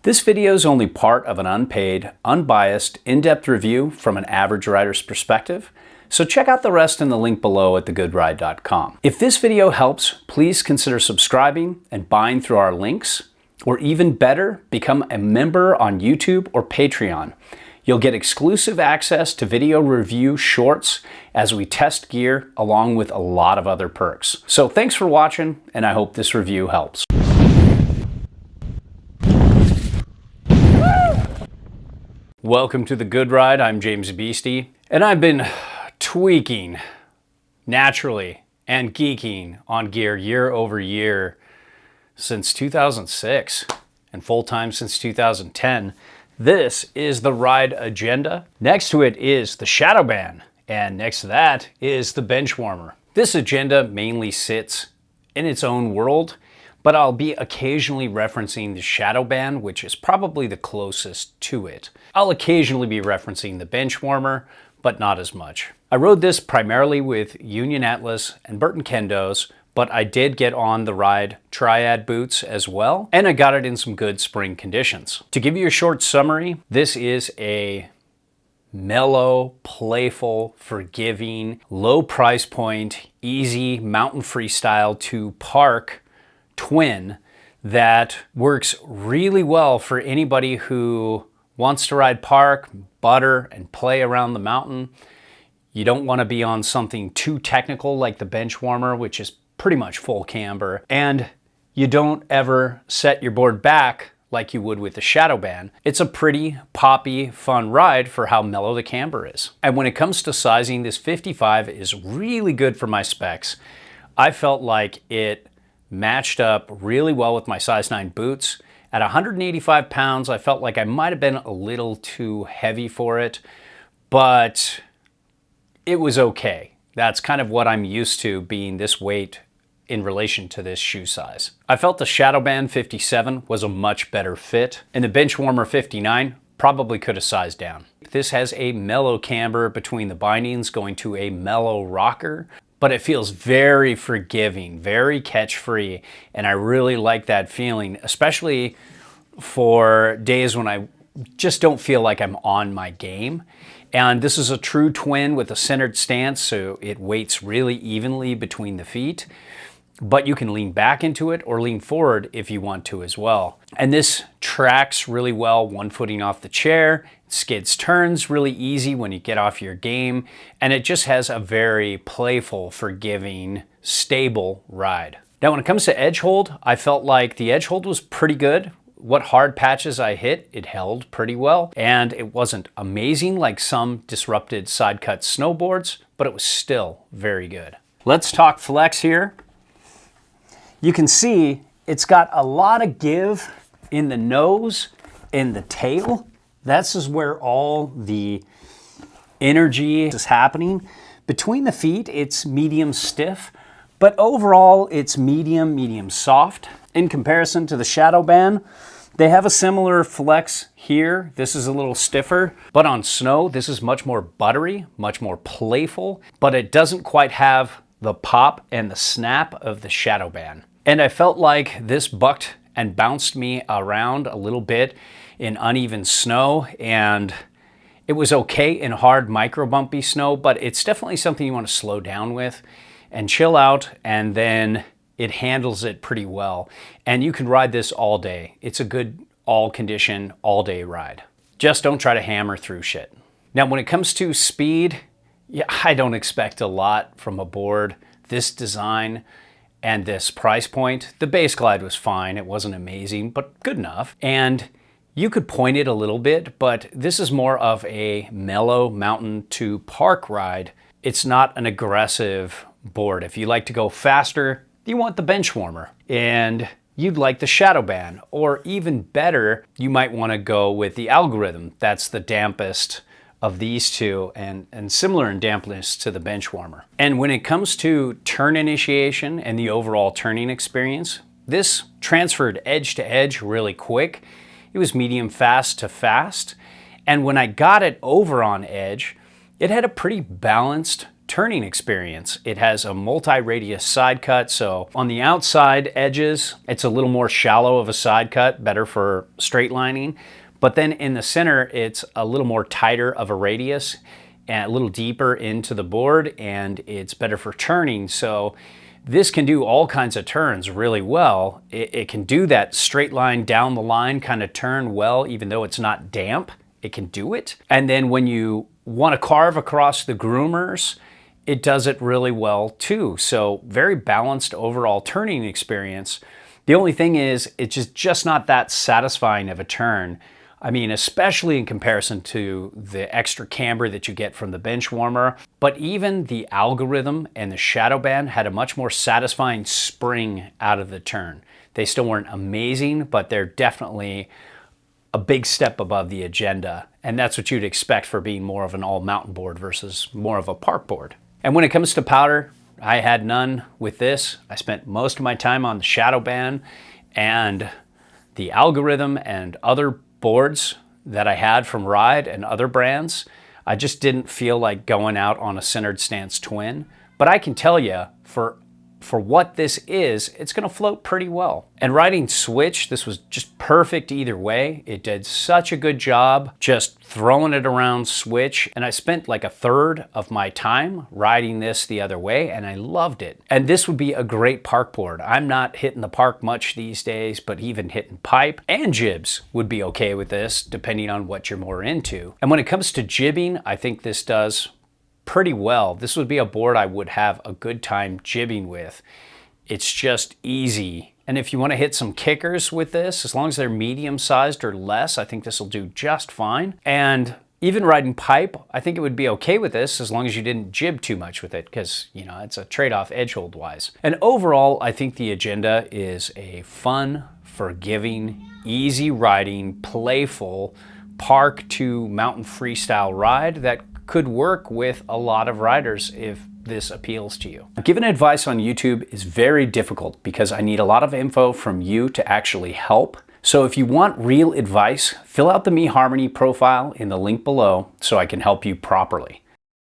This video is only part of an unpaid, unbiased, in-depth review from an average rider's perspective, so check out the rest in the link below at thegoodride.com. If this video helps, please consider subscribing and buying through our links, or even better, become a member on YouTube or Patreon. You'll get exclusive access to video review shorts as we test gear, along with a lot of other perks. So thanks for watching, and I hope this review helps. Welcome to The Good Ride. I'm James Beastie, and I've been tweaking naturally and geeking on gear year over year since 2006 and full-time since 2010. This is the ride agenda. Next to it is the shadow band, and next to that is the bench warmer. This agenda mainly sits in its own world, but I'll be occasionally referencing the shadow band, which is probably the closest to it. I'll occasionally be referencing the bench warmer, but not as much. I rode this primarily with Union Atlas and Burton Kendos, but I did get on the ride Triad boots as well, and I got it in some good spring conditions. To give you a short summary, this is a mellow, playful, forgiving, low price point, easy mountain freestyle to park twin that works really well for anybody who wants to ride park, butter, and play around the mountain. You don't want to be on something too technical like the bench warmer, which is pretty much full camber, and you don't ever set your board back like you would with the shadow band. It's a pretty poppy, fun ride for how mellow the camber is. And when it comes to sizing, this 55 is really good for my specs. I felt like it matched up really well with my size 9 boots. At 185 pounds, I felt like I might have been a little too heavy for it, but it was okay. That's kind of what I'm used to, being this weight in relation to this shoe size. I felt the shadow band 57 was a much better fit, and the bench warmer 59 probably could have sized down. This has a mellow camber between the bindings going to a mellow rocker, but it feels very forgiving, very catch-free, and I really like that feeling, especially for days when I just don't feel like I'm on my game. And this is a true twin with a centered stance, so it weights really evenly between the feet, but you can lean back into it or lean forward if you want to as well. And this tracks really well, one footing off the chair, skids turns really easy when you get off your game, and it just has a very playful, forgiving, stable ride. Now when it comes to edge hold, I felt like the edge hold was pretty good. What hard patches I hit, it held pretty well, and it wasn't amazing like some disrupted side cut snowboards, but it was still very good. Let's talk flex here. You can see it's got a lot of give in the nose and the tail. This is where all the energy is happening. Between the feet, it's medium stiff, but overall it's medium soft. In comparison to the shadow band, they have a similar flex here. This is a little stiffer, but on snow, this is much more buttery, much more playful, but it doesn't quite have the pop and the snap of the shadow band. And I felt like this bucked and bounced me around a little bit in uneven snow, and it was okay in hard micro bumpy snow, but it's definitely something you want to slow down with and chill out, and then it handles it pretty well. And you can ride this all day. It's a good all condition, all day ride. Just don't try to hammer through shit. Now, when it comes to speed, yeah, I don't expect a lot from a board this design and this price point. The base glide was fine. It wasn't amazing, but good enough. And you could point it a little bit, but this is more of a mellow mountain to park ride. It's not an aggressive board. If you like to go faster, you want the bench warmer, and you'd like the shadow band, or even better, you might want to go with the algorithm. That's the dampest of these two, and similar in dampness to the bench warmer. And when it comes to turn initiation and the overall turning experience, this transferred edge to edge really quick. It was medium fast to fast, and when I got it over on edge, it had a pretty balanced turning experience. It has a multi-radius side cut, so on the outside edges, it's a little more shallow of a side cut, better for straight lining. But then in the center, it's a little more tighter of a radius and a little deeper into the board, and it's better for turning. So this can do all kinds of turns really well. It can do that straight line down the line kind of turn well, even though it's not damp, it can do it. And then when you want to carve across the groomers, it does it really well too. So very balanced overall turning experience. The only thing is, it's just not that satisfying of a turn. I mean, especially in comparison to the extra camber that you get from the bench warmer. But even the algorithm and the shadow band had a much more satisfying spring out of the turn. They still weren't amazing, but they're definitely a big step above the agenda. And that's what you'd expect for being more of an all mountain board versus more of a park board. And when it comes to powder, I had none with this. I spent most of my time on the shadow band and the algorithm and other boards that I had from Ride and other brands. I just didn't feel like going out on a centered stance twin. But I can tell you, for what this is, it's gonna float pretty well. And riding switch, this was just perfect either way. It did such a good job just throwing it around switch. And I spent like a third of my time riding this the other way, and I loved it. And this would be a great park board. I'm not hitting the park much these days, but even hitting pipe and jibs would be okay with this, depending on what you're more into. And when it comes to jibbing, I think this does pretty well. This would be a board I would have a good time jibbing with. It's just easy. And if you want to hit some kickers with this, as long as they're medium sized or less, I think this will do just fine. And even riding pipe, I think it would be okay with this as long as you didn't jib too much with it, because, you know, it's a trade-off edge hold wise. And overall, I think the Agenda is a fun, forgiving, easy riding, playful park to mountain freestyle ride that could work with a lot of riders if this appeals to you. Giving advice on YouTube is very difficult because I need a lot of info from you to actually help. So if you want real advice, fill out the Me Harmony profile in the link below so I can help you properly.